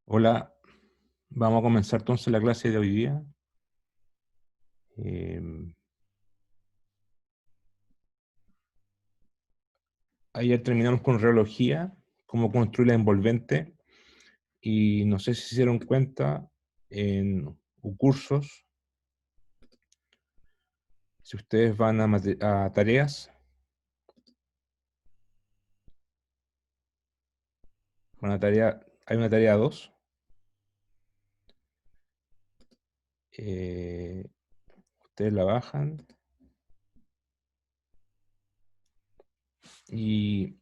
Hola, vamos a comenzar entonces la clase de hoy día. Ayer terminamos con reología, cómo construir la envolvente, y no sé si se dieron cuenta en cursos, si ustedes van a tareas, hay una tarea 2, ustedes la bajan y,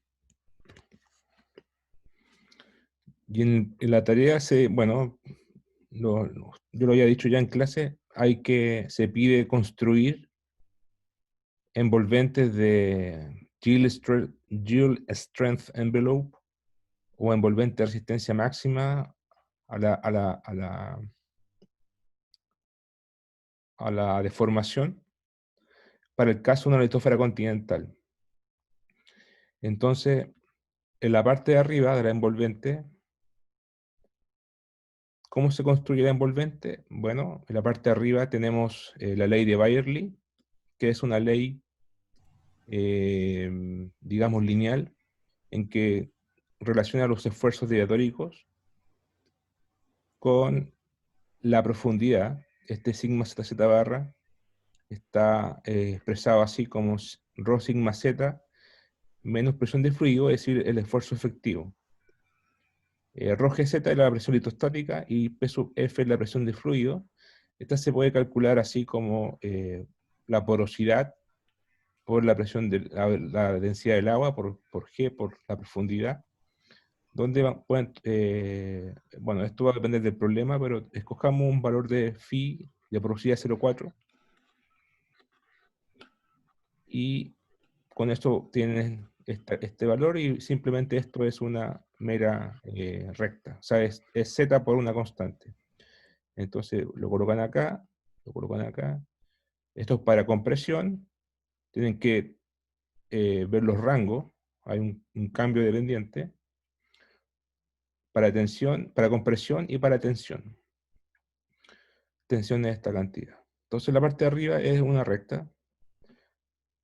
en la tarea bueno, yo lo había dicho ya en clase, se pide construir envolventes de Yield Strength Envelope o envolvente de resistencia máxima a la, a la, a la, a la deformación para el caso de una litósfera continental. Entonces, en la parte de arriba de la envolvente, ¿cómo se construye la envolvente? Bueno, en la parte de arriba tenemos la ley de Byerlee, que es una ley, digamos, lineal, en que relaciona los esfuerzos diatóricos con la profundidad. Este sigma ZZ barra está expresado así como rho sigma z menos presión de fluido, es decir, el esfuerzo efectivo. Rho gz es la presión litostática y P sub F es la presión de fluido. Esta se puede calcular así como la porosidad por la presión de la densidad del agua, por G, por la profundidad. Bueno, esto va a depender del problema, pero escojamos un valor de phi de porosidad 0,4 y con esto tienen este valor y simplemente esto es una mera recta. O sea, es z por una constante. Entonces lo colocan acá, lo colocan acá. Esto es para compresión. Tienen que ver los rangos. Hay un cambio dependiente para tensión, para compresión y para tensión. Tensión es esta cantidad. Entonces la parte de arriba es una recta.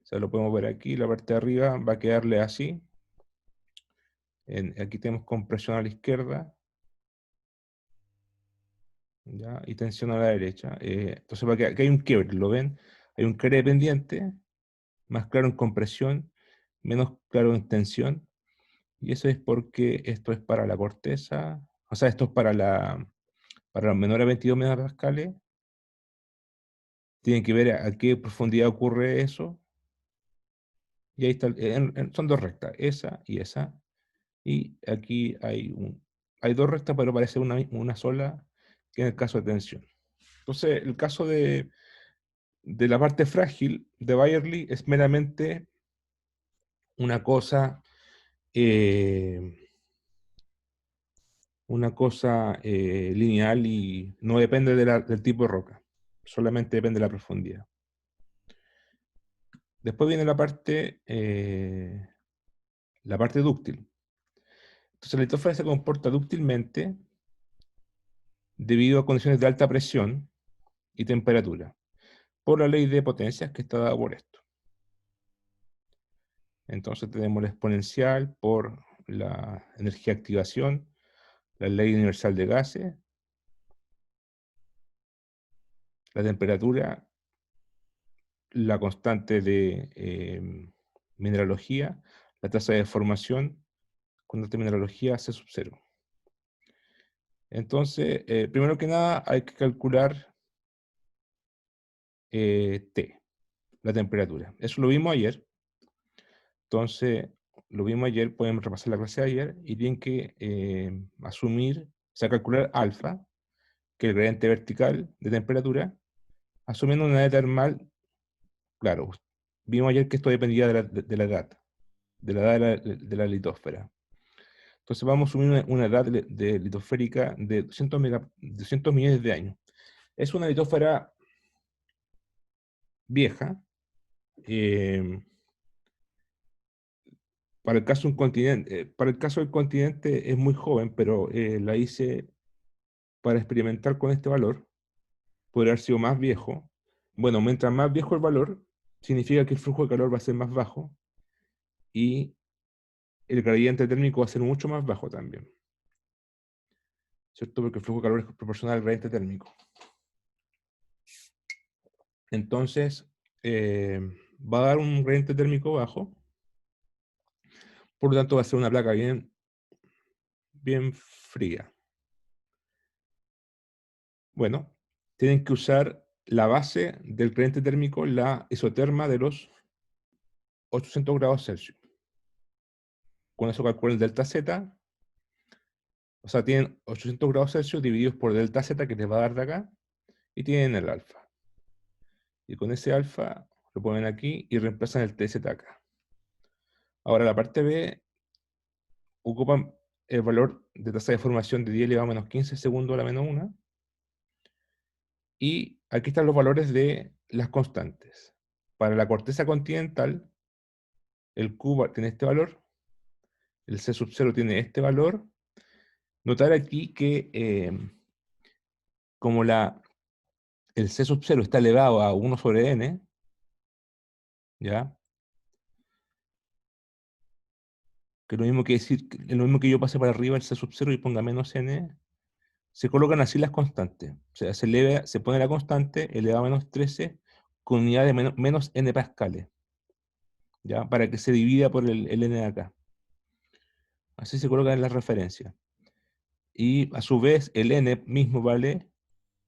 O sea, lo podemos ver aquí. La parte de arriba va a quedarle así. Aquí tenemos compresión a la izquierda, ¿ya? Y tensión a la derecha. Entonces, aquí hay un quiebre, ¿lo ven? Hay un quiebre pendiente, más claro en compresión, menos claro en tensión. Y eso es porque esto es para la corteza, o sea, esto es para los menores a 22 megapascales. Tienen que ver a qué profundidad ocurre eso. Y ahí está, son dos rectas, esa y esa. Y aquí hay dos rectas, pero parece una sola, que en el caso de tensión. Entonces, el caso de la parte frágil de Byerlee es meramente una cosa, eh, lineal y no depende del tipo de roca, solamente depende de la profundidad. Después viene la parte dúctil. Entonces, la litósfera se comporta dúctilmente debido a condiciones de alta presión y temperatura, por la ley de potencias que está dada por esto. Entonces tenemos la exponencial por la energía de activación, la ley universal de gases, la temperatura, la constante de mineralogía, la tasa de deformación, constante de mineralogía C sub 0. Entonces, primero que nada hay que calcular T, la temperatura. Eso lo vimos ayer. Entonces, lo vimos ayer, podemos repasar la clase de ayer, y tienen que asumir, o sea, calcular alfa, que es el gradiente vertical de temperatura, asumiendo una edad termal. Claro, vimos ayer que esto dependía de la edad, de la litósfera. Entonces vamos a asumir una edad de litosférica de 200 millones de años. Es una litósfera vieja. eh, para el caso del continente es muy joven, pero la hice para experimentar con este valor, podría haber sido más viejo. Bueno, mientras más viejo el valor, significa que el flujo de calor va a ser más bajo y el gradiente térmico va a ser mucho más bajo también, ¿cierto? Porque el flujo de calor es proporcional al gradiente térmico. Entonces, va a dar un gradiente térmico bajo, por lo tanto va a ser una placa bien, bien fría. Bueno, tienen que usar la base del gradiente térmico, la isoterma de los 800 grados Celsius. Con eso calculan el delta Z. O sea, tienen 800 grados Celsius divididos por delta Z que les va a dar de acá, y tienen el alfa. Y con ese alfa lo ponen aquí y reemplazan el TZ acá. Ahora la parte B ocupan el valor de tasa de formación de 10 elevado a menos 15 segundos a la menos 1. Y aquí están los valores de las constantes. Para la corteza continental, el Q tiene este valor, el C sub 0 tiene este valor. Notar aquí que como el C sub 0 está elevado a 1 sobre n, ¿ya? Que lo mismo que decir, lo mismo que yo pase para arriba el C sub 0 y ponga menos n, se colocan así las constantes. O sea, se pone la constante elevado a menos 13 con unidad de menos n pascales, ¿ya? Para que se divida por el n de acá. Así se colocan en la referencia. Y a su vez el n mismo vale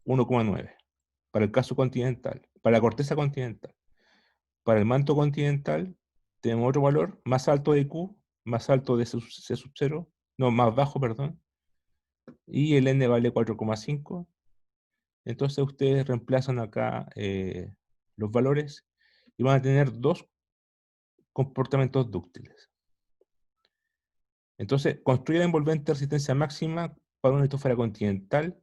1,9 para el caso continental, para la corteza continental. Para el manto continental tenemos otro valor más alto de Q, más alto de C sub 0, no, más bajo, perdón, y el n vale 4,5. Entonces ustedes reemplazan acá los valores y van a tener dos comportamientos dúctiles. Entonces, construye la envolvente de resistencia máxima para una litosfera continental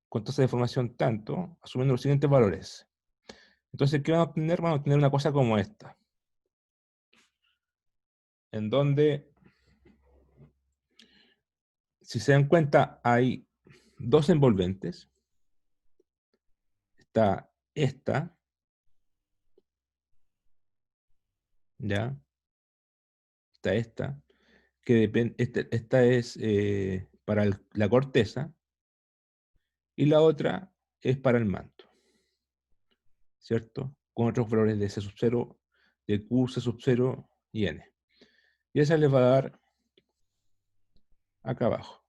con tasa de formación tanto, asumiendo los siguientes valores. Entonces, ¿qué van a obtener? Van a obtener una cosa como esta, en donde, si se dan cuenta, hay dos envolventes. Está esta, ¿ya? Está esta, que depende, esta es para la corteza, y la otra es para el manto, ¿cierto? Con otros valores de C sub 0, de Q, C sub 0 y N. Y esa les va a dar acá abajo.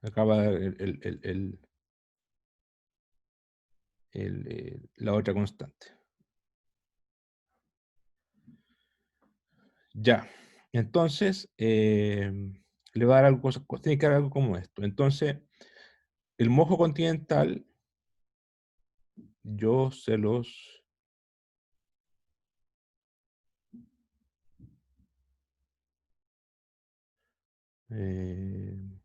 Acá va a dar la otra constante. Ya. Entonces, le va a dar algo, tiene que dar algo como esto. Entonces, el mojo continental, yo se los... no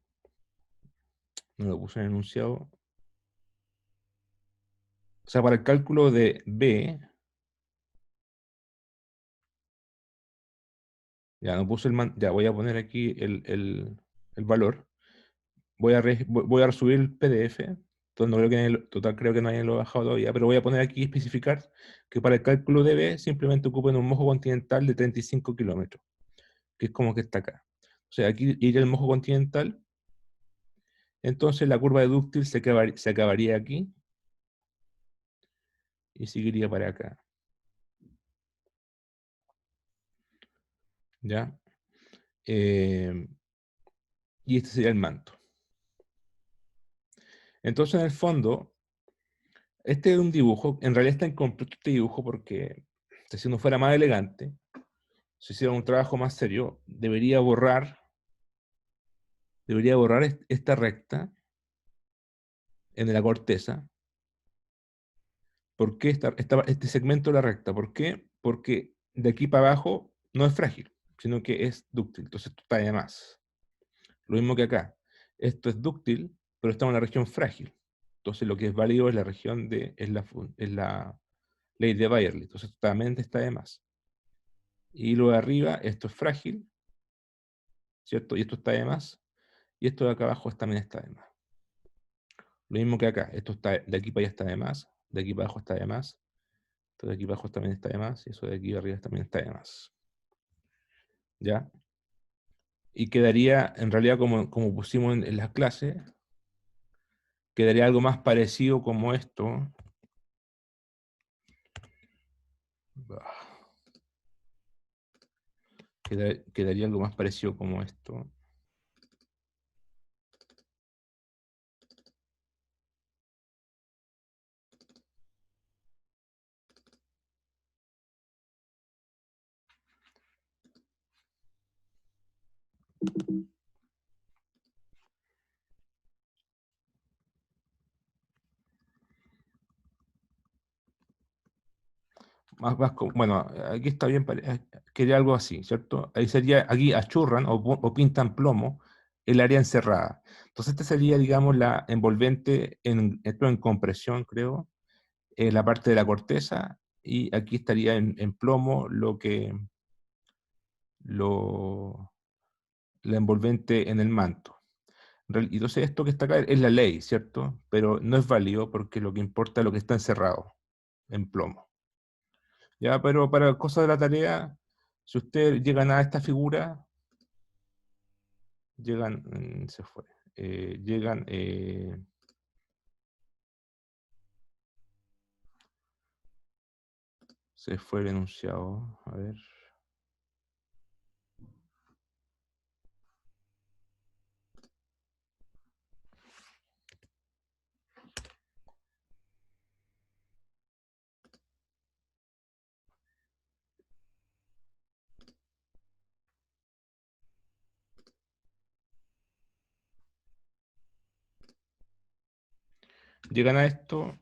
lo puse en el enunciado. O sea, para el cálculo de B, ya no puse ya voy a poner aquí el valor. Voy a resubir el PDF. Entonces no creo que total creo que nadie lo ha bajado todavía, pero voy a poner aquí especificar que para el cálculo de B simplemente ocupen un mojo continental de 35 kilómetros, que es como que está acá. O sea, aquí iría el mojo continental. Entonces la curva de dúctil se acabaría aquí y seguiría para acá. ¿Ya? Y este sería el manto. Entonces, en el fondo, este es un dibujo, en realidad está incompleto este dibujo porque si uno fuera más elegante, si hiciera un trabajo más serio, debería borrar esta recta en la corteza. ¿Por qué este segmento de la recta? ¿Por qué? Porque de aquí para abajo no es frágil, sino que es dúctil, entonces esto está de más. Lo mismo que acá. Esto es dúctil, pero estamos en la región frágil. Entonces lo que es válido es la región es la ley de Bayerle. Entonces totalmente está de más. Y lo de arriba, esto es frágil, ¿cierto? Y esto está de más. Y esto de acá abajo también está de más. Lo mismo que acá, esto está de aquí para allá está de más, de aquí para abajo está de más, esto de aquí para abajo también está de más, y eso de aquí arriba también está de más. ¿Ya? Y quedaría, en realidad, como pusimos en las clases, quedaría algo más parecido como esto. Quedaría algo más parecido como esto. Bueno, aquí está bien, quería algo así, ¿cierto? Ahí sería, aquí achurran o pintan plomo el área encerrada. Entonces, esta sería, digamos, la envolvente, esto en compresión, creo, en la parte de la corteza, y aquí estaría en plomo lo, la envolvente en el manto. Entonces, esto que está acá es la ley, ¿cierto? Pero no es válido porque lo que importa es lo que está encerrado en plomo. Ya, pero para cosas de la tarea, si ustedes llegan a esta figura, llegan, se fue, llegan, se fue el enunciado, a ver. Llegan a esto,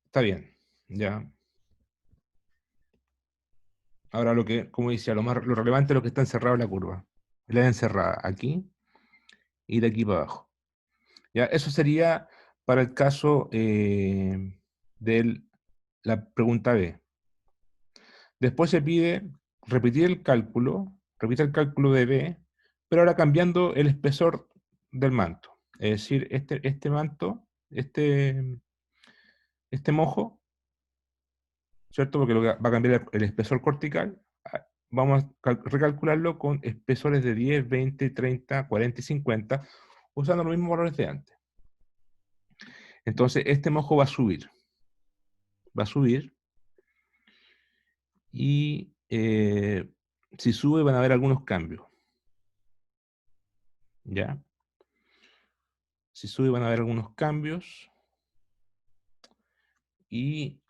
está bien, ya. Ahora lo que, como decía, lo relevante es lo que está encerrado en la curva. La encerrada aquí y de aquí para abajo. Ya, eso sería para el caso de la pregunta B. Después se pide repetir el cálculo, repite el cálculo de B, pero ahora cambiando el espesor del manto. Es decir, este manto, este mojo, ¿cierto? Porque va a cambiar el espesor cortical. Vamos a recalcularlo con espesores de 10, 20, 30, 40 y 50, usando los mismos valores de antes. Entonces, este mojo va a subir, y si sube van a haber algunos cambios, ¿ya? Si sube van a haber algunos cambios, y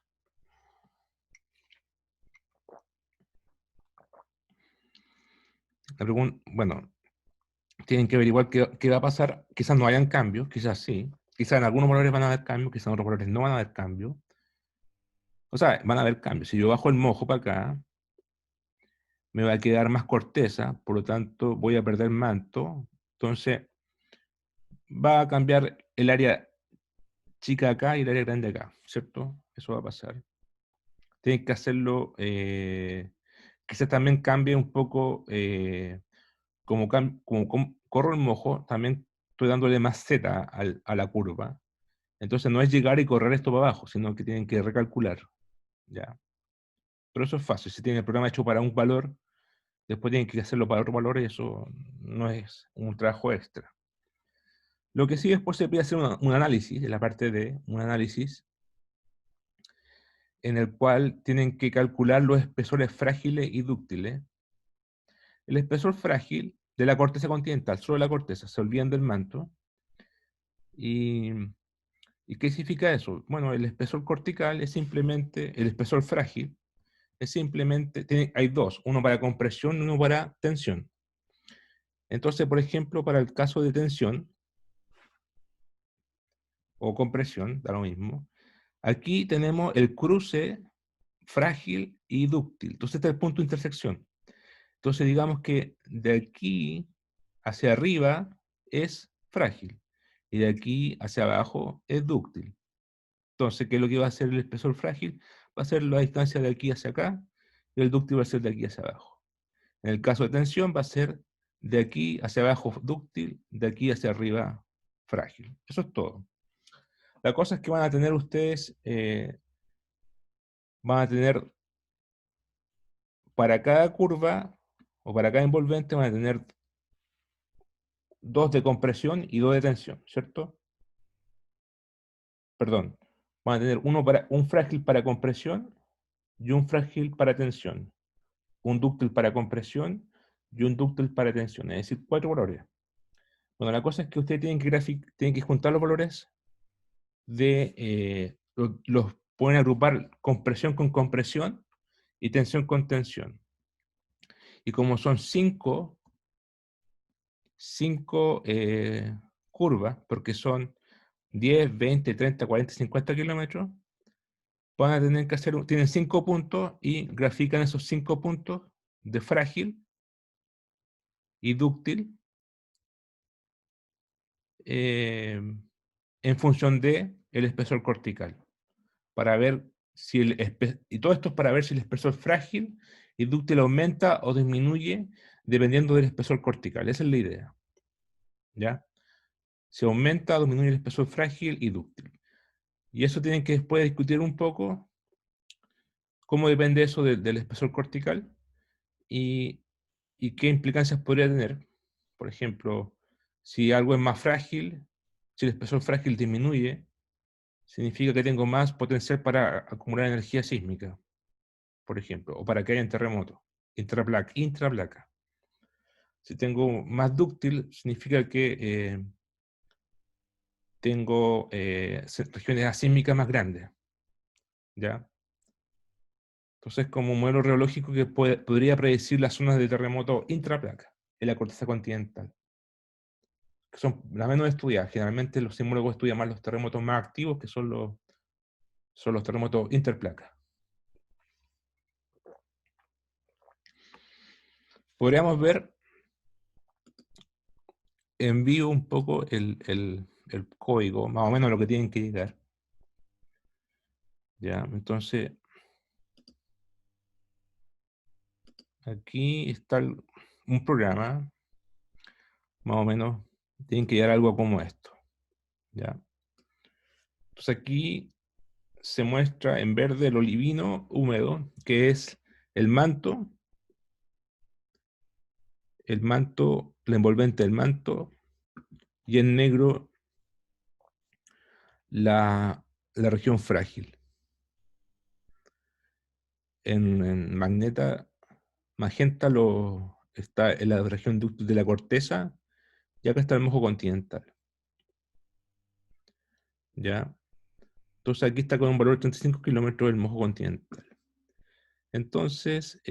bueno, tienen que averiguar qué va a pasar. Quizás no hayan cambios, quizás sí. Quizás en algunos valores van a haber cambios, quizás en otros valores no van a haber cambios. O sea, van a haber cambios. Si yo bajo el mojo para acá, me va a quedar más corteza, por lo tanto voy a perder manto. Entonces, va a cambiar el área chica acá y el área grande acá, ¿cierto? Eso va a pasar. Tienen que hacerlo, quizás también cambie un poco, como corro el mojo, también estoy dándole más Z a la curva. Entonces no es llegar y correr esto para abajo, sino que tienen que recalcular, ¿ya? Pero eso es fácil. Si tienen el programa hecho para un valor, después tienen que hacerlo para otro valor, y eso no es un trabajo extra. Lo que sí, después se puede hacer un análisis, de la parte de un análisis, en el cual tienen que calcular los espesores frágiles y dúctiles. El espesor frágil de la corteza continental, solo la corteza, se olvidan del manto. ¿Y, ¿y qué significa eso? Bueno, el espesor cortical es simplemente, el espesor frágil es simplemente, hay dos, uno para compresión y uno para tensión. Entonces, por ejemplo, para el caso de tensión o compresión, da lo mismo, aquí tenemos el cruce frágil y dúctil. Entonces, este es el punto de intersección. Entonces, digamos que de aquí hacia arriba es frágil y de aquí hacia abajo es dúctil. Entonces, ¿qué es lo que va a hacer el espesor frágil? Va a ser la distancia de aquí hacia acá, y el dúctil va a ser de aquí hacia abajo. En el caso de tensión va a ser de aquí hacia abajo dúctil, de aquí hacia arriba frágil. Eso es todo. La cosa es que van a tener ustedes, van a tener para cada curva o para cada envolvente van a tener dos de compresión y dos de tensión, ¿cierto? Perdón, van a tener un frágil para compresión y un frágil para tensión, un dúctil para compresión y un dúctil para tensión, es decir, cuatro valores. Bueno, la cosa es que ustedes tienen que juntar los valores los pueden agrupar compresión con compresión y tensión con tensión. Y como son cinco curvas, porque son 10, 20, 30, 40, 50 kilómetros, van a tener que tienen 5 puntos y grafican esos 5 puntos de frágil y dúctil eh, en función de el espesor cortical, para ver si y todo esto es para ver si el espesor frágil y dúctil aumenta o disminuye dependiendo del espesor cortical. Esa es la idea. ¿Ya? Si aumenta o disminuye el espesor frágil y dúctil. Y eso tienen que después discutir un poco cómo depende eso del espesor cortical y, y qué implicancias podría tener. Por ejemplo, si algo es más frágil, si el espesor frágil disminuye, significa que tengo más potencial para acumular energía sísmica, por ejemplo, o para que haya un terremoto, intraplaca. Si tengo más dúctil, significa que tengo regiones asísmicas más grandes, ¿ya? Entonces, como un modelo reológico que podría predecir las zonas de terremoto intraplaca en la corteza continental, que son las menos estudiadas. Generalmente los sismólogos estudian más los terremotos más activos, que son los terremotos interplaca. Podríamos ver en vivo un poco el código, más o menos lo que tienen que llegar. ¿Ya? Entonces, aquí está un programa, más o menos, tienen que llegar algo como esto. ¿Ya? Entonces aquí se muestra en verde el olivino húmedo, que es el manto, la envolvente del manto, y en negro la región frágil. En magenta está en la región de la corteza, y acá está el mojo continental. ¿Ya? Entonces aquí está con un valor de 35 kilómetros el mojo continental. Entonces,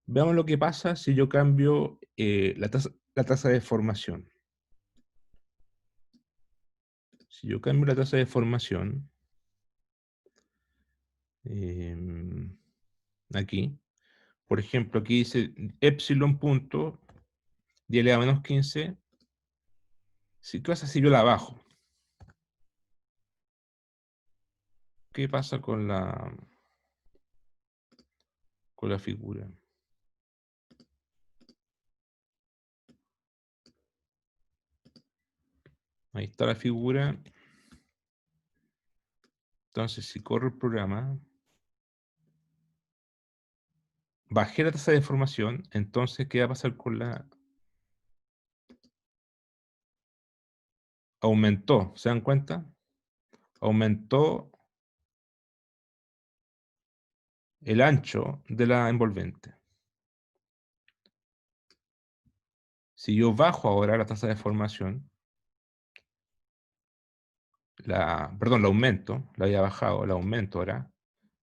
veamos lo que pasa si yo cambio la tasa de formación. Si yo cambio la tasa de formación, aquí, por ejemplo, aquí dice epsilon punto 10 elevado a menos 15. ¿Qué pasa si yo la bajo? ¿Qué pasa con la figura? Ahí está la figura. Entonces, si corro el programa, bajé la tasa de formación, entonces, ¿qué va a pasar con la... Aumentó, ¿se dan cuenta? Aumentó el ancho de la envolvente. Si yo bajo ahora la tasa de formación, perdón, la aumento, la había bajado, la aumento ahora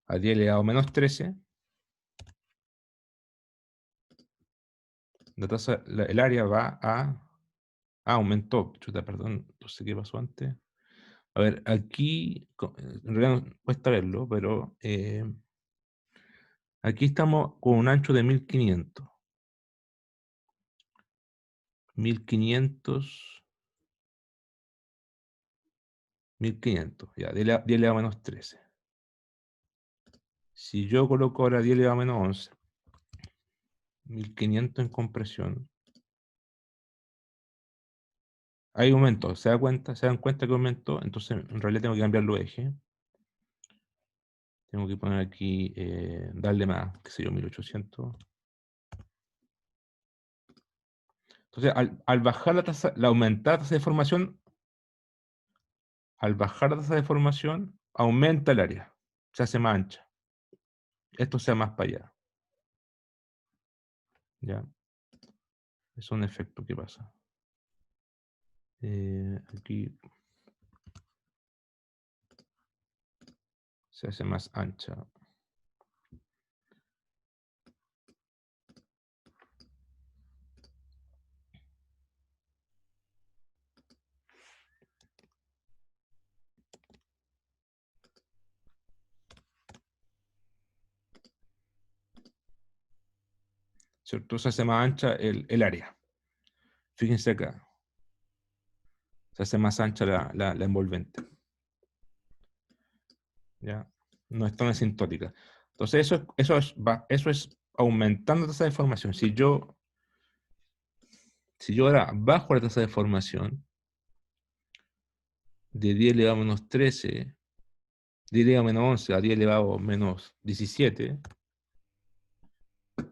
a 10 elevado a menos 13, el área va a... aumentó, chuta, perdón, no sé qué pasó antes. A ver, aquí, en realidad no cuesta verlo, pero aquí estamos con un ancho de 1500. 1500, 1500, ya, 10 elevado a menos 13. Si yo coloco ahora 10 elevado a menos 11, 1500 en compresión, ahí aumentó, ¿se da cuenta? ¿Se dan cuenta que aumentó? Entonces, en realidad tengo que cambiar los ejes. Tengo que poner aquí, darle más, qué sé yo, 1800. Entonces, al bajar la tasa, la aumentar la tasa de formación, al bajar la tasa de formación, aumenta el área, se hace más ancha. Esto sea más para allá. ¿Ya? Es un efecto que pasa. Aquí se hace más ancha. ¿Cierto? Se hace más ancha el área. Fíjense acá. Se hace más ancha la envolvente. ¿Ya? No es tan asintótica. Entonces, eso es aumentando la tasa de formación. Si yo ahora bajo la tasa de formación de 10 elevado a menos 13, 10 elevado a menos 11 a 10 elevado a menos 17,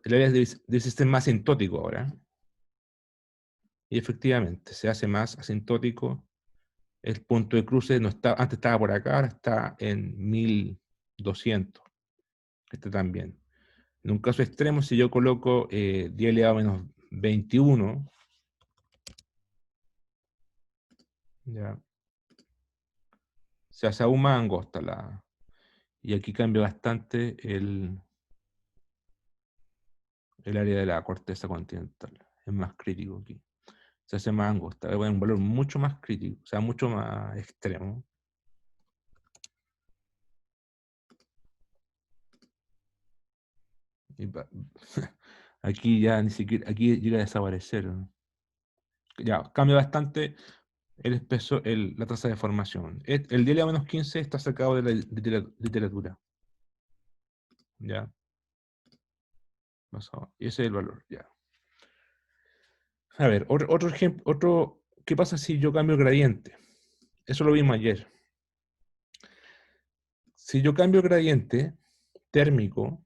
el área debe ser más asintótico ahora. Y efectivamente, se hace más asintótico. El punto de cruce no está, antes estaba por acá, ahora está en 1200. Este también. En un caso extremo, si yo coloco 10 elevado a menos 21, ya, se hace aún más angosta y aquí cambia bastante el área de la corteza continental. Es más crítico aquí. Se hace más angosta. Es un valor mucho más crítico, o sea, mucho más extremo. Y aquí ya ni siquiera, aquí llega a desaparecer, ¿no? Ya, cambia bastante el espeso, la tasa de formación. El DLA menos 15 está sacado de la literatura. Ya, pasado. Y ese es el valor, ya. A ver, otro ejemplo, ¿qué pasa si yo cambio el gradiente? Eso lo vimos ayer. Si yo cambio el gradiente térmico,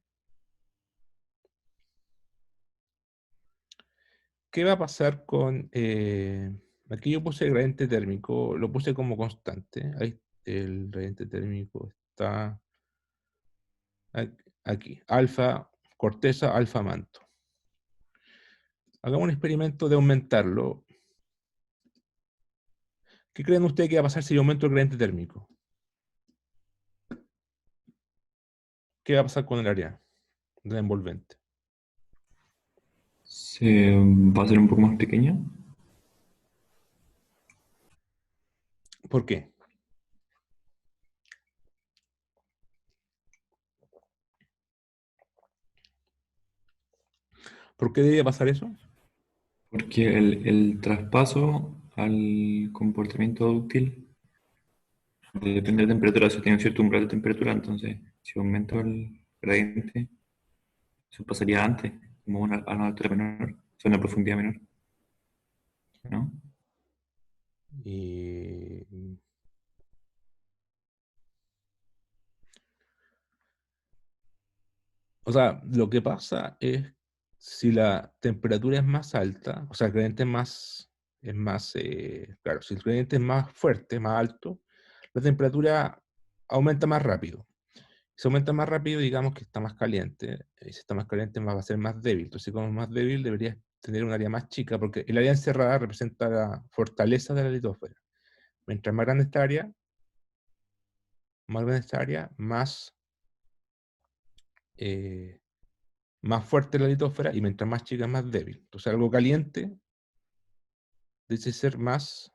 ¿qué va a pasar con... aquí yo puse el gradiente térmico, lo puse como constante. Ahí el gradiente térmico está aquí. Alfa corteza, alfa manto. Hagamos un experimento de aumentarlo. ¿Qué creen ustedes que va a pasar si yo aumento el gradiente térmico? ¿Qué va a pasar con el área de la envolvente? Se va a hacer un poco más pequeña. ¿Por qué? ¿Por qué debería pasar eso? Porque el traspaso al comportamiento dúctil depende de la temperatura. Si tiene un cierto umbral de temperatura, entonces si aumento el gradiente, eso pasaría antes, como a una altura menor, o sea, una profundidad menor, ¿no? Y, o sea, lo que pasa es si la temperatura es más alta, o sea, el gradiente es más, claro, si el gradiente es más fuerte, más alto, la temperatura aumenta más rápido. Si aumenta más rápido, digamos que está más caliente. Y si está más caliente, va a ser más débil. Entonces, como es más débil, debería tener un área más chica, porque el área encerrada representa la fortaleza de la litósfera. Mientras más grande esta área, más fuerte la litósfera, y mientras más chica, más débil. Entonces, algo caliente debe ser más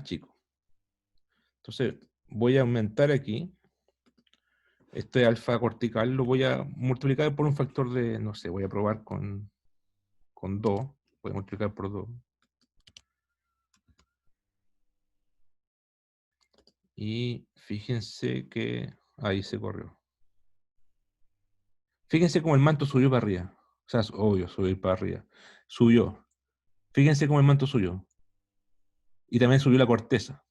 chico. Entonces, voy a aumentar aquí. Este alfa cortical lo voy a multiplicar por un factor de, no sé, voy a probar con 2. Voy a multiplicar por 2. Y fíjense que ahí se corrió. Fíjense cómo el manto subió para arriba. O sea, es obvio subir para arriba. Subió. Fíjense cómo el manto subió. Y también subió la corteza.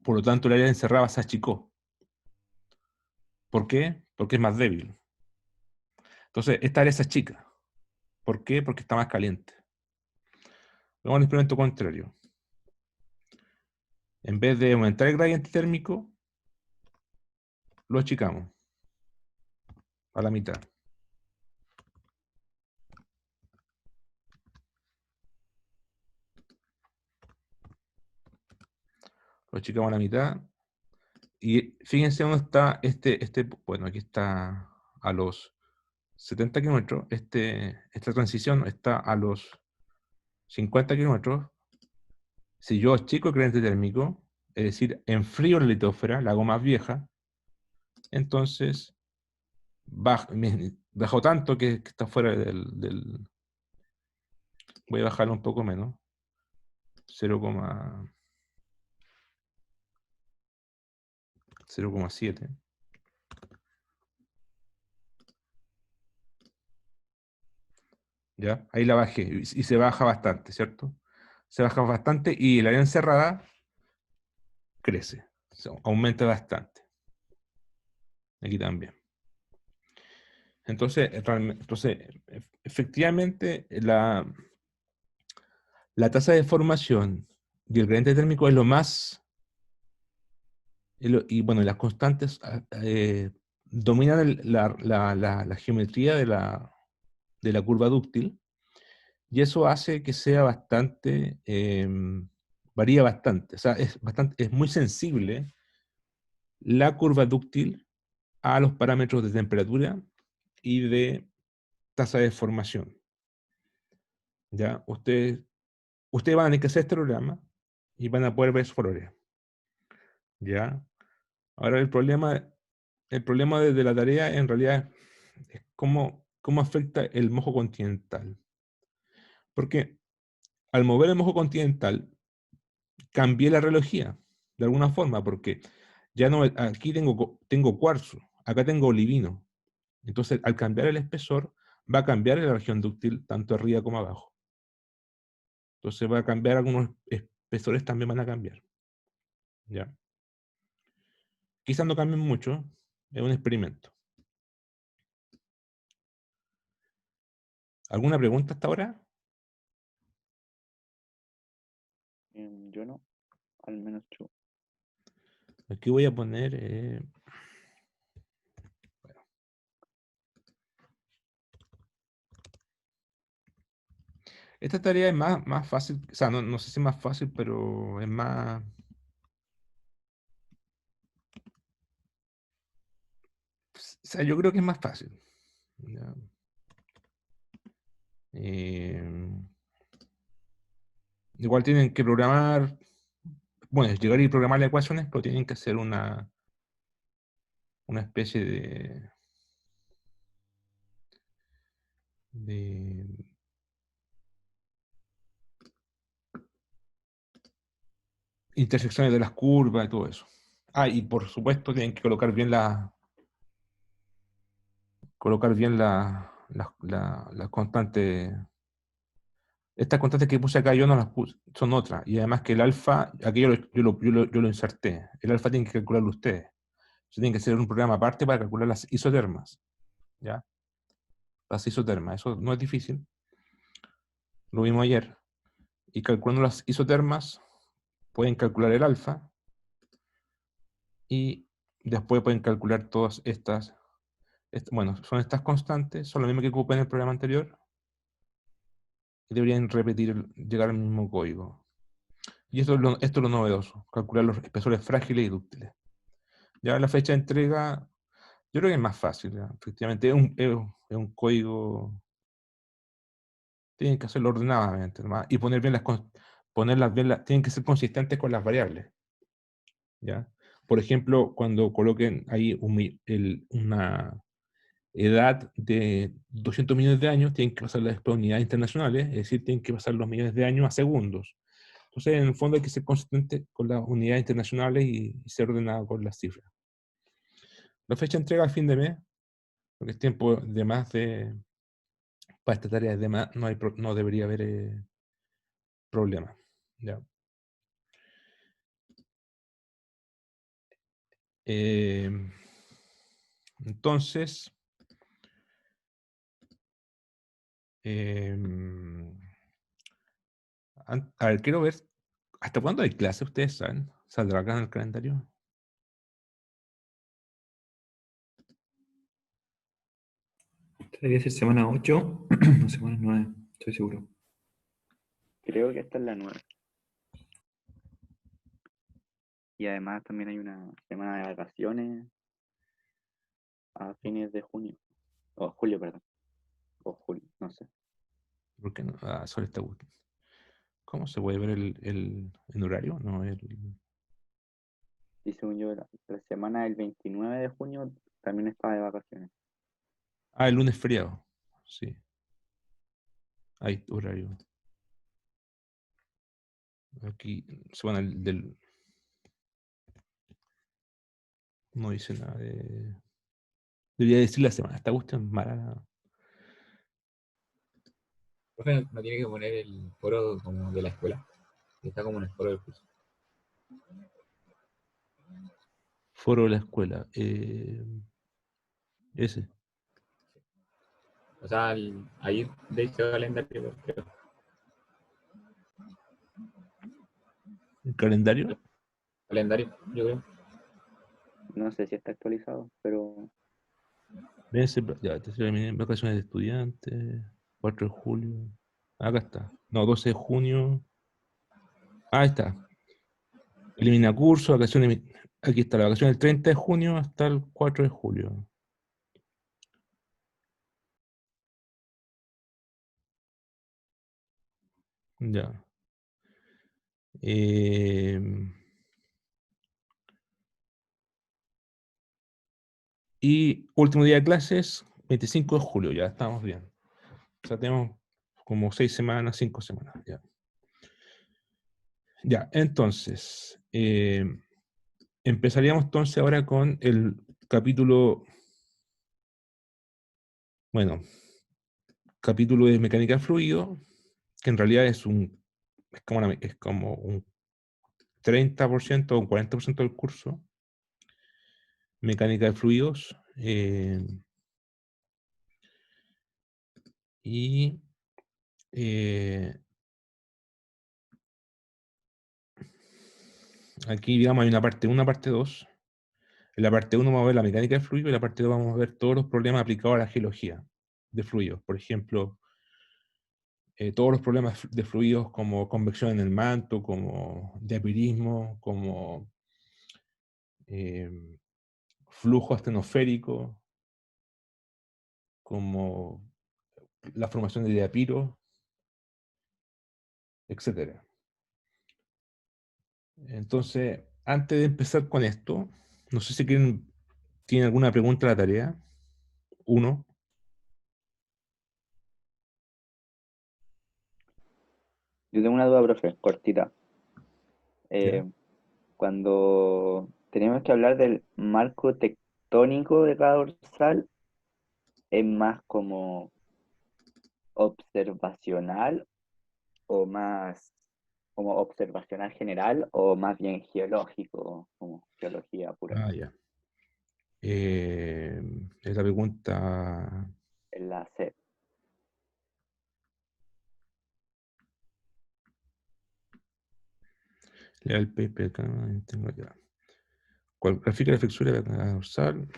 Por lo tanto, el área encerrada se achicó. ¿Por qué? Porque es más débil. Entonces, esta área se achica. ¿Por qué? Porque está más caliente. Vamos al experimento contrario. En vez de aumentar el gradiente térmico, lo achicamos a la mitad. Lo achicamos a la mitad. Y fíjense dónde está bueno, aquí está a los 70 kilómetros. Esta transición está a los 50 kilómetros. Si yo achico el gradiente térmico, es decir, enfrío la litósfera, la hago más vieja, entonces bajo tanto que está fuera voy a bajarlo un poco menos, 0,7. ¿Ya? Ahí la bajé y se baja bastante, ¿cierto? Se baja bastante y el área encerrada crece, aumenta bastante. Aquí también. Entonces, efectivamente, la tasa de formación y el gradiente térmico es lo más, y bueno, las constantes dominan la geometría de la curva dúctil, y eso hace que sea bastante, varía bastante, o sea, es muy sensible la curva dúctil a los parámetros de temperatura y de tasa de formación. ¿Ya? Ustedes van a tener que hacer este programa y van a poder ver su valores. ¿Ya? Ahora el problema de la tarea en realidad es cómo afecta el mojo continental. Porque al mover el mojo continental, cambié la relojía, de alguna forma, porque ya no, aquí tengo cuarzo, acá tengo olivino. Entonces, al cambiar el espesor, va a cambiar la región dúctil tanto arriba como abajo. Entonces va a cambiar, algunos espesores también van a cambiar. ¿Ya? Quizás no cambien mucho, es un experimento. ¿Alguna pregunta hasta ahora? Yo no, al menos yo. Aquí voy a poner... esta tarea es más fácil, o sea, no sé si es más fácil, pero es más... O sea, yo creo que es más fácil. ¿Ya? Igual tienen que programar, bueno, llegar y programar las ecuaciones, pero tienen que hacer una especie de intersecciones de las curvas y todo eso. Ah, y por supuesto tienen que colocar bien las constantes. Estas constantes que puse acá yo no las puse, son otras. Y además que el alfa, aquí yo lo inserté. El alfa tienen que calcularlo ustedes. Ustedes tienen que hacer un programa aparte para calcular las isotermas. ¿Ya? Las isotermas. Eso no es difícil. Lo vimos ayer. Y calculando las isotermas, pueden calcular el alfa. Y después pueden calcular todas estas. Bueno, son estas constantes, son lo mismo que ocupé en el programa anterior. Y deberían repetir, llegar al mismo código. Y esto es lo novedoso, calcular los espesores frágiles y dúctiles. Ya la fecha de entrega, yo creo que es más fácil, ¿ya? Efectivamente, es un código, tienen que hacerlo ordenadamente, ¿no? Y ponerlas bien, tienen que ser consistentes con las variables. ¿Ya? Por ejemplo, cuando coloquen ahí una edad de 200 millones de años, tienen que pasar las unidades internacionales, es decir, tienen que pasar los millones de años a segundos. Entonces, en el fondo hay que ser consistente con las unidades internacionales y ser ordenado con las cifras. La fecha de entrega a fin de mes, porque es tiempo de más para esta tarea de más, no debería haber problema. ¿Ya? Entonces, a ver, quiero ver, ¿hasta cuándo hay clase? ¿Ustedes saben? ¿Saldrá acá en el calendario? Debería ser semana 8 o semana 9, estoy seguro. Creo que esta es la 9. Y además también hay una semana de vacaciones a fines de junio. O julio, perdón. O julio, no sé. ¿Por qué no? Ah, sobre esta ¿cómo se puede ver el horario? No, Y según yo, la semana del 29 de junio también está de vacaciones. el lunes feriado. Sí, hay horario. Aquí semana no dice nada de. Debería decir la semana. Esta cuestión es mala. Profe, no tiene que poner el foro como de la escuela. Está como en el foro del curso. Foro de la escuela. Ese. O sea, ahí dice calendario, creo. ¿El calendario? Calendario, yo creo. No sé si está actualizado, pero Ya, vacaciones de estudiantes. 4 de julio. Acá está. No, 12 de junio. Ahí está. Elimina curso, vacaciones. Aquí está la vacación del 30 de junio hasta el 4 de julio. Ya. Y último día de clases, 25 de julio, ya estamos bien. O sea, tenemos como 6 semanas, 5 semanas. Ya, ya entonces, empezaríamos entonces ahora con el capítulo, bueno, capítulo de mecánica de fluido, que en realidad es como un 30% o un 40% del curso, mecánica de fluidos, y aquí, digamos, hay una parte 1, parte 2. En la parte 1 vamos a ver la mecánica de fluido y en la parte 2 vamos a ver todos los problemas aplicados a la geología de fluidos. Por ejemplo, todos los problemas de fluidos como convección en el manto, como diapirismo, como eh, flujo astenosférico, como la formación de diapiros, etc. Entonces, antes de empezar con esto, no sé si tienen alguna pregunta a la tarea. Uno. yo tengo una duda, profe, cortita. ¿Ya? Cuando tenemos que hablar del marco tectónico de cada dorsal, ¿es más como observacional o más como observacional general o más bien geológico, como geología pura? Ah, ya. Esa pregunta. En la C. Lea el paper acá, tengo ya. ¿Cuál grafica la flexura de la dorsal?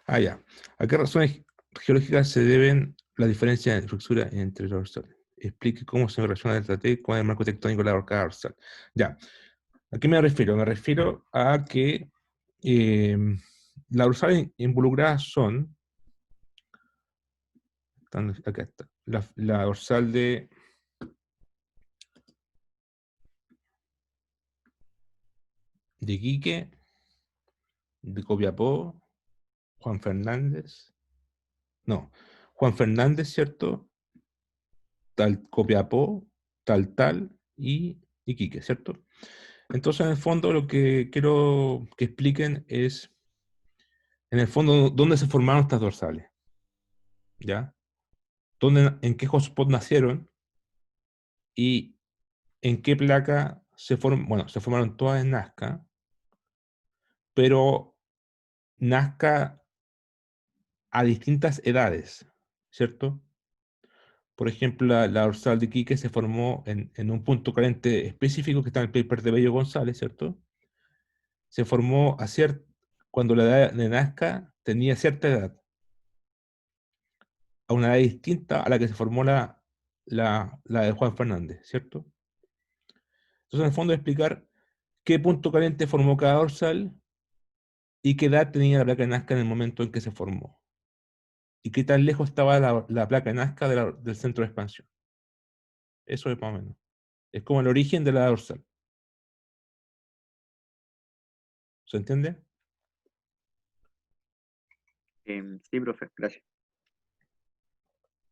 Ah, ya. ¿A qué razones geológicas se deben las diferencias de flexura entre los dorsales? Explique cómo se relaciona el delta T con el marco tectónico de la cada dorsal. Ya. ¿A qué me refiero? Me refiero a que eh, las dorsales involucradas acá está, la dorsal de Quique, de Copiapó, Juan Fernández, No. Juan Fernández, ¿cierto? Tal Copiapó, tal, y Iquique, ¿cierto? Entonces, en el fondo, lo que quiero que expliquen es, en el fondo, dónde se formaron estas dorsales, ¿ya? En qué hotspot nacieron y en qué placa se formaron. Bueno, se formaron todas en Nazca, pero Nazca a distintas edades, ¿cierto? Por ejemplo, la dorsal de Iquique se formó en un punto caliente específico que está en el paper de Bello González, ¿cierto? Se formó cuando la edad de Nazca tenía cierta edad, a una edad distinta a la que se formó la de Juan Fernández, ¿cierto? Entonces, en el fondo, explicar qué punto caliente formó cada dorsal y qué edad tenía la placa de Nazca en el momento en que se formó. Y qué tan lejos estaba la placa de Nazca del centro de expansión. Eso es más o menos. Es como el origen de la dorsal. ¿Se entiende? Sí, profe, gracias.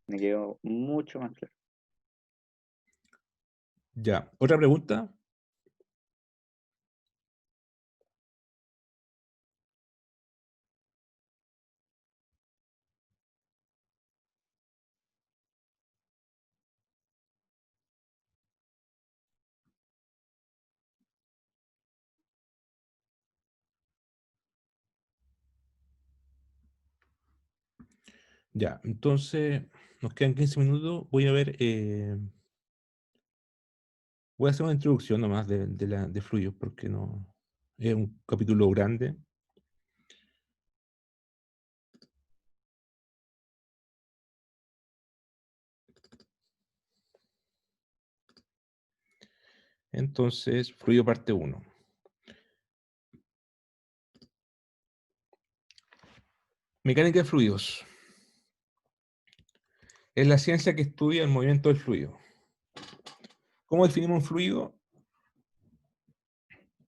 Me quedó mucho más claro. Ya. ¿Otra pregunta? Ya. Entonces, nos quedan 15 minutos. Voy a hacer una introducción nomás de fluidos, porque no es un capítulo grande. Entonces, fluido parte 1. Mecánica de fluidos. Es la ciencia que estudia el movimiento del fluido. ¿Cómo definimos un fluido?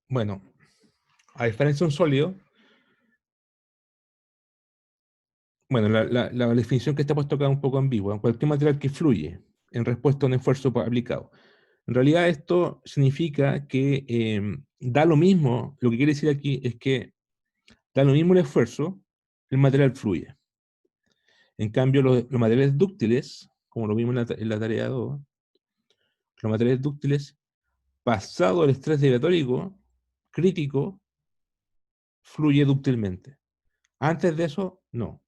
Bueno, a diferencia de un sólido, bueno, la definición que está puesta acá es un poco ambigua. Cualquier material que fluye en respuesta a un esfuerzo aplicado. En realidad esto significa que da lo mismo, lo que quiere decir aquí es que da lo mismo el esfuerzo, el material fluye. En cambio, los materiales dúctiles, como lo vimos en la tarea 2, los materiales dúctiles, pasado el estrés dilatórico crítico, fluye dúctilmente. Antes de eso, no.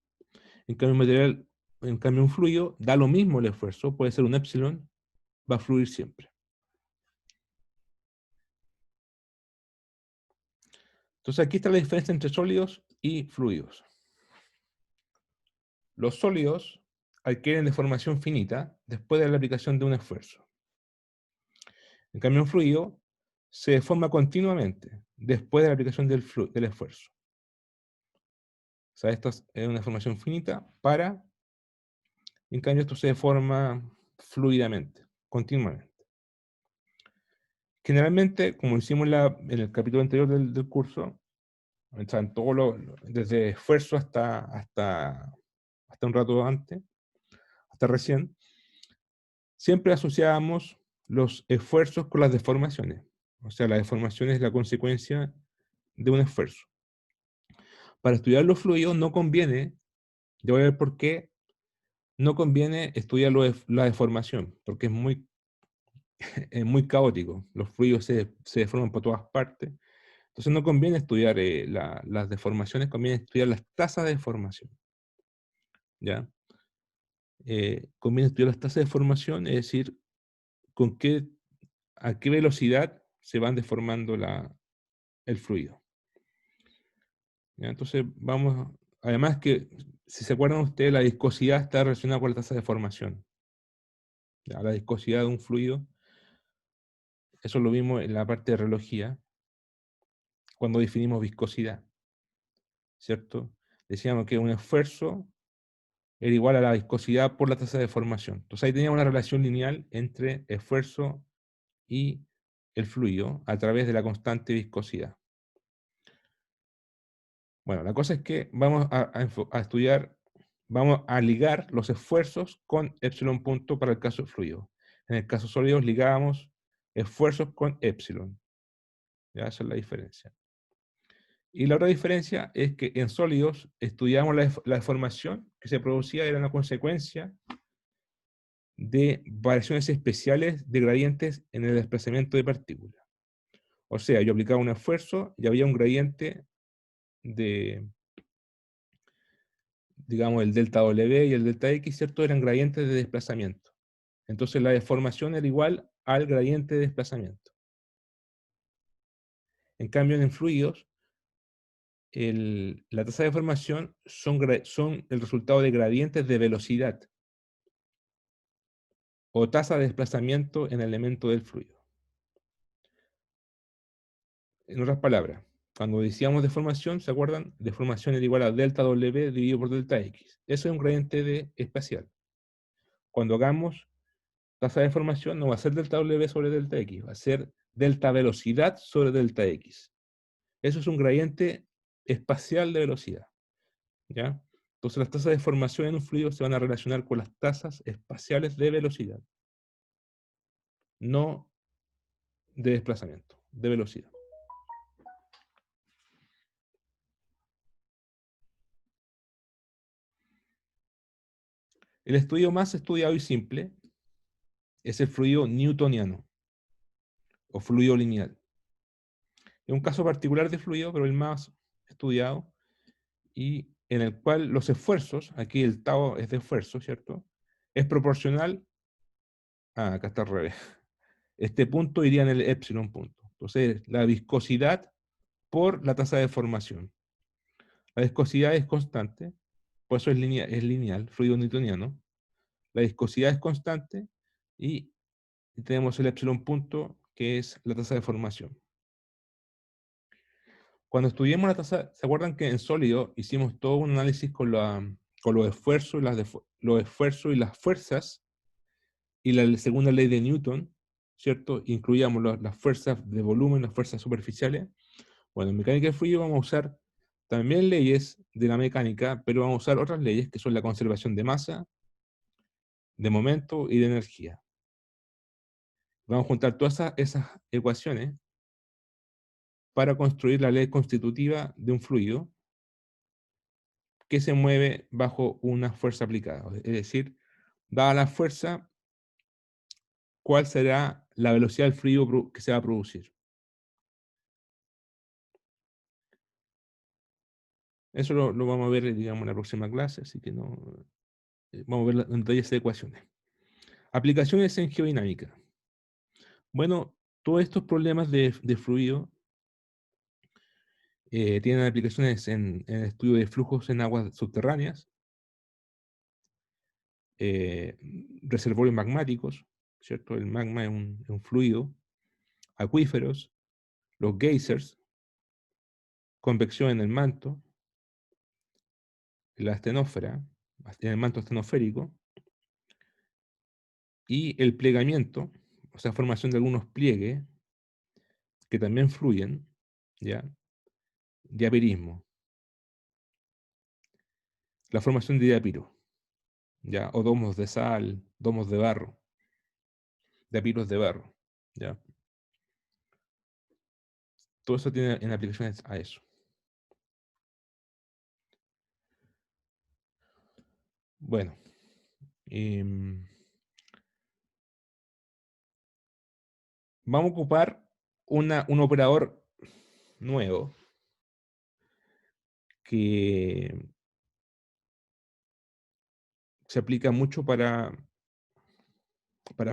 En cambio un fluido, da lo mismo el esfuerzo, puede ser un epsilon, va a fluir siempre. Entonces aquí está la diferencia entre sólidos y fluidos. Los sólidos adquieren deformación finita después de la aplicación de un esfuerzo. En cambio un fluido se deforma continuamente después de la aplicación del esfuerzo. O sea, esto es una deformación finita en cambio esto se deforma fluidamente, continuamente. Generalmente, como hicimos en el capítulo anterior del curso, están desde esfuerzo hasta un rato antes, hasta recién, siempre asociábamos los esfuerzos con las deformaciones. O sea, la deformación es la consecuencia de un esfuerzo. Para estudiar los fluidos no conviene, yo voy a ver por qué, no conviene estudiar la deformación, porque es muy caótico. Los fluidos se deforman por todas partes. Entonces no conviene estudiar las deformaciones, conviene estudiar las tasas de deformación. ¿Ya? Conviene estudiar las tasas de deformación, es decir, a qué velocidad se van deformando el fluido. ¿Ya? Entonces además que, si se acuerdan ustedes, la viscosidad está relacionada con la tasa de deformación. ¿Ya? La viscosidad de un fluido, eso lo vimos en la parte de relojía, cuando definimos viscosidad, ¿cierto? Decíamos que un esfuerzo era igual a la viscosidad por la tasa de deformación. Entonces ahí teníamos una relación lineal entre esfuerzo y el fluido a través de la constante viscosidad. Bueno, la cosa es que vamos a estudiar vamos a ligar los esfuerzos con epsilon punto para el caso fluido. En el caso sólidos ligábamos esfuerzos con epsilon. Ya, esa es la diferencia. Y la otra diferencia es que en sólidos estudiamos la deformación que se producía, era una consecuencia de variaciones especiales de gradientes en el desplazamiento de partículas. O sea, yo aplicaba un esfuerzo y había un gradiente de, digamos, el delta W y el delta X, ¿cierto? Eran gradientes de desplazamiento. Entonces la deformación era igual al gradiente de desplazamiento. En cambio, en fluidos, la tasa de deformación son el resultado de gradientes de velocidad o tasa de desplazamiento en el elemento del fluido. En otras palabras, cuando decíamos deformación, ¿se acuerdan? Deformación es igual a delta W dividido por delta X. Eso es un gradiente espacial. Cuando hagamos tasa de deformación, no va a ser delta W sobre delta X, va a ser delta velocidad sobre delta X. Eso es un gradiente espacial de velocidad. ¿Ya? Entonces las tasas de deformación en un fluido se van a relacionar con las tasas espaciales de velocidad, no de desplazamiento, de velocidad. El estudio más estudiado y simple es el fluido newtoniano o fluido lineal. Es un caso particular de fluido, pero el más estudiado y en el cual los esfuerzos, aquí el tau es de esfuerzo, ¿cierto? Es proporcional, acá está al revés, este punto iría en el epsilon punto. Entonces, la viscosidad por la tasa de deformación. La viscosidad es constante, por eso es lineal, fluido newtoniano. La viscosidad es constante y tenemos el epsilon punto, que es la tasa de deformación. Cuando estudiamos la tasa, ¿se acuerdan que en sólido hicimos todo un análisis con los esfuerzos y las fuerzas y la segunda ley de Newton, ¿cierto? Incluíamos las fuerzas de volumen, las fuerzas superficiales. Bueno, en mecánica de fluido vamos a usar también leyes de la mecánica, pero vamos a usar otras leyes que son la conservación de masa, de momento y de energía. Vamos a juntar todas esas ecuaciones para construir la ley constitutiva de un fluido que se mueve bajo una fuerza aplicada. Es decir, dada la fuerza, ¿cuál será la velocidad del fluido que se va a producir? Eso lo vamos a ver, digamos, en la próxima clase, así que no vamos a ver en detalle esas ecuaciones. Aplicaciones en geodinámica. Bueno, todos estos problemas de fluido tienen aplicaciones en el estudio de flujos en aguas subterráneas, reservorios magmáticos, ¿cierto? El magma es un fluido, acuíferos, los geysers, convección en el manto, la astenósfera, en el manto astenoférico, y el plegamiento, o sea, formación de algunos pliegues que también fluyen, ¿ya? Diapirismo, la formación de diapiro, ¿ya? O domos de sal, domos de barro, diapiros de barro, ¿ya? Todo eso tiene en aplicaciones a eso. Bueno, vamos a ocupar un operador nuevo que se aplica mucho para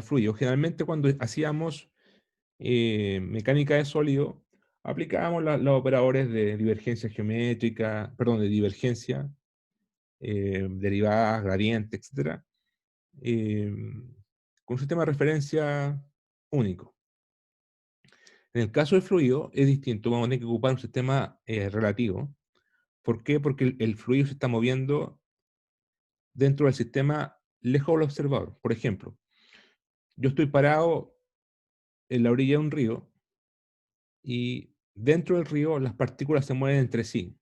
fluidos. Generalmente cuando hacíamos mecánica de sólido, aplicábamos los operadores de divergencia geométrica, perdón, de divergencia, derivadas, gradientes, etc. Con un sistema de referencia único. En el caso del fluido es distinto, vamos a tener que ocupar un sistema relativo. ¿Por qué? Porque el fluido se está moviendo dentro del sistema lejos del observador. Por ejemplo, yo estoy parado en la orilla de un río y dentro del río las partículas se mueven entre sí.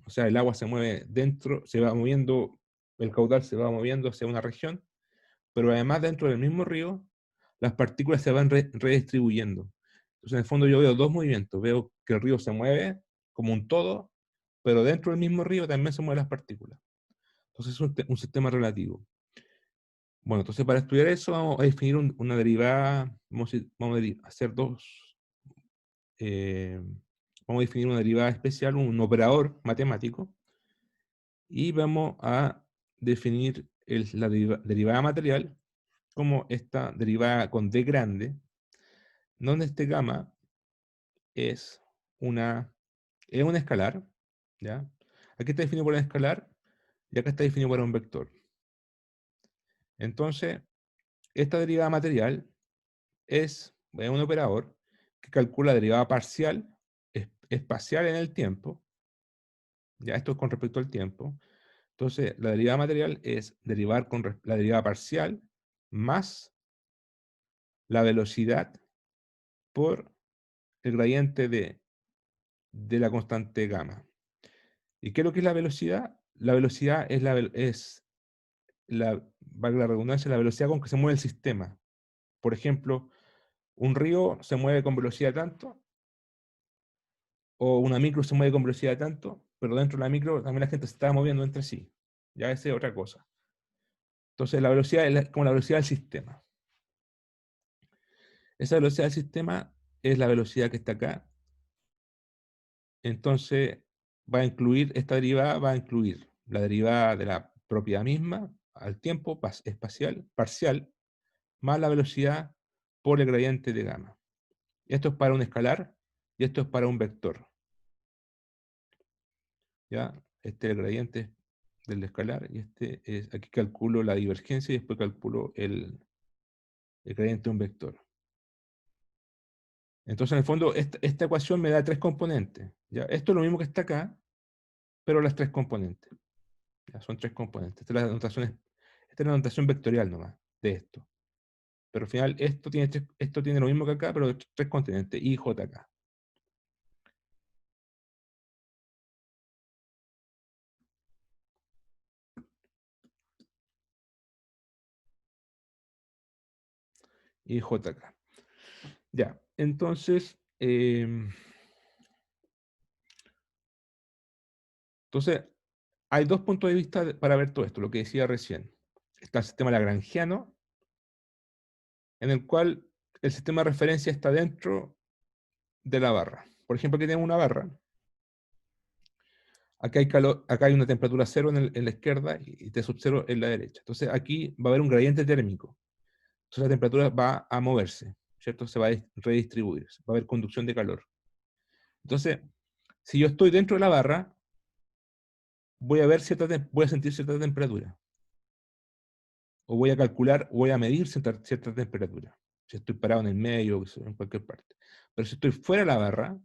O sea, el agua se mueve dentro, se va moviendo el caudal se va moviendo hacia una región, pero además dentro del mismo río, las partículas se van redistribuyendo. Entonces, en el fondo yo veo dos movimientos. Veo que el río se mueve como un todo, pero dentro del mismo río también se mueven las partículas. Entonces es un sistema relativo. Bueno, entonces para estudiar eso vamos a definir una derivada, vamos a hacer vamos a definir una derivada especial, un operador matemático, y vamos a definir la derivada material como esta derivada con D grande, donde este gamma es un escalar, ¿ya? Aquí está definido por un escalar, y acá está definido por un vector. Entonces, esta derivada material es un operador que calcula la derivada parcial espacial en el tiempo, ya esto es con respecto al tiempo. Entonces, la derivada material es derivar con la derivada parcial más la velocidad por el gradiente de la constante gamma. ¿Y qué es lo que es la velocidad? La velocidad valga la redundancia, la velocidad con que se mueve el sistema. Por ejemplo, un río se mueve con velocidad tanto, o una micro se mueve con velocidad tanto, pero dentro de la micro también la gente se está moviendo entre sí. Ya esa es otra cosa. Entonces la velocidad es como la velocidad del sistema. Esa velocidad del sistema es la velocidad que está acá. Entonces esta derivada va a incluir la derivada de la propiedad misma al tiempo espacial parcial más la velocidad por el gradiente de gamma. Esto es para un escalar y esto es para un vector. ¿Ya? Este es el gradiente del escalar y aquí calculo la divergencia y después calculo el gradiente de un vector. Entonces, en el fondo, esta ecuación me da tres componentes. ¿Ya? Esto es lo mismo que está acá, pero las tres componentes. ¿Ya? Son tres componentes. Esta es la notación vectorial nomás de esto. Pero al final esto tiene lo mismo que acá, pero tres componentes, I, J, K. I, J, K. Ya, entonces, hay dos puntos de vista para ver todo esto, lo que decía recién. Está el sistema lagrangiano, en el cual el sistema de referencia está dentro de la barra. Por ejemplo, aquí tenemos una barra. Acá hay calor, acá hay una temperatura cero en la izquierda y T sub 0 en la derecha. Entonces aquí va a haber un gradiente térmico. Entonces la temperatura va a moverse, ¿cierto? Se va a redistribuir, va a haber conducción de calor. Entonces, si yo estoy dentro de la barra, voy a sentir cierta temperatura. O voy a calcular, voy a medir cierta temperatura. Si estoy parado en el medio, en cualquier parte. Pero si estoy fuera de la barra,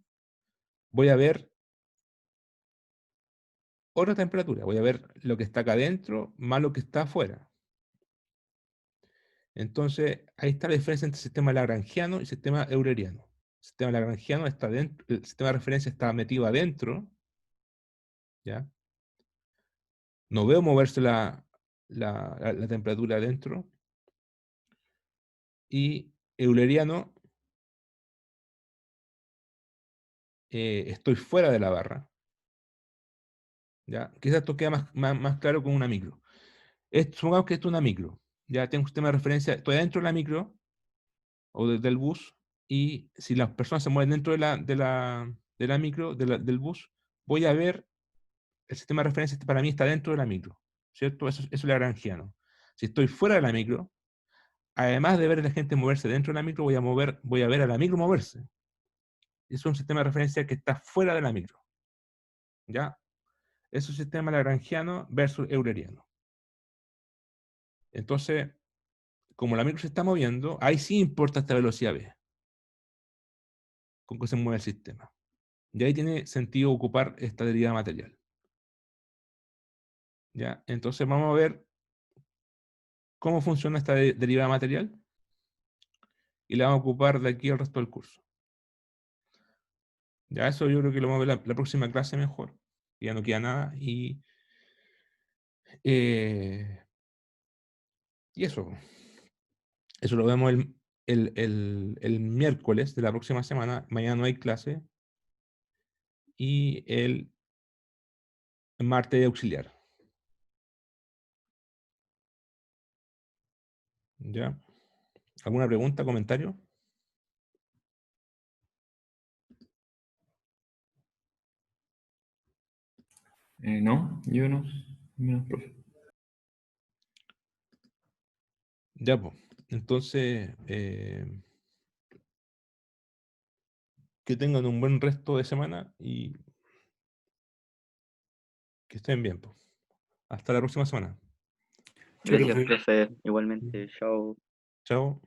voy a ver otra temperatura. Voy a ver lo que está acá adentro más lo que está afuera. Entonces, ahí está la diferencia entre el sistema lagrangiano y el sistema euleriano. El sistema lagrangiano está dentro, el sistema de referencia está metido adentro, ¿ya? No veo moverse la temperatura adentro. Y euleriano, estoy fuera de la barra, ¿ya? Quizás esto queda más claro con una micro. Supongamos que esto es una micro. Ya tengo un sistema de referencia, estoy dentro de la micro o del bus, y si las personas se mueven dentro de la micro, del bus, voy a ver el sistema de referencia para mí está dentro de la micro, ¿cierto? Eso es lagrangiano. Si estoy fuera de la micro, además de ver a la gente moverse dentro de la micro, voy a ver a la micro moverse. Es un sistema de referencia que está fuera de la micro, ¿ya? Es un sistema lagrangiano versus euleriano. Entonces, como la micro se está moviendo, ahí sí importa esta velocidad v, con que se mueve el sistema. Y ahí tiene sentido ocupar esta derivada material. ¿Ya? Entonces vamos a ver cómo funciona esta derivada material y la vamos a ocupar de aquí al resto del curso. Ya eso yo creo que lo vamos a ver la próxima clase mejor. Ya no queda nada y Y eso. Eso lo vemos el miércoles de la próxima semana. Mañana no hay clase. Y el martes de auxiliar. ¿Ya? ¿Alguna pregunta, comentario? No, yo no. No, profe. Ya, pues. Entonces, que tengan un buen resto de semana y que estén bien, pues. Hasta la próxima semana. Chao, Gracias, profe. profe. Igualmente, chao. Chao.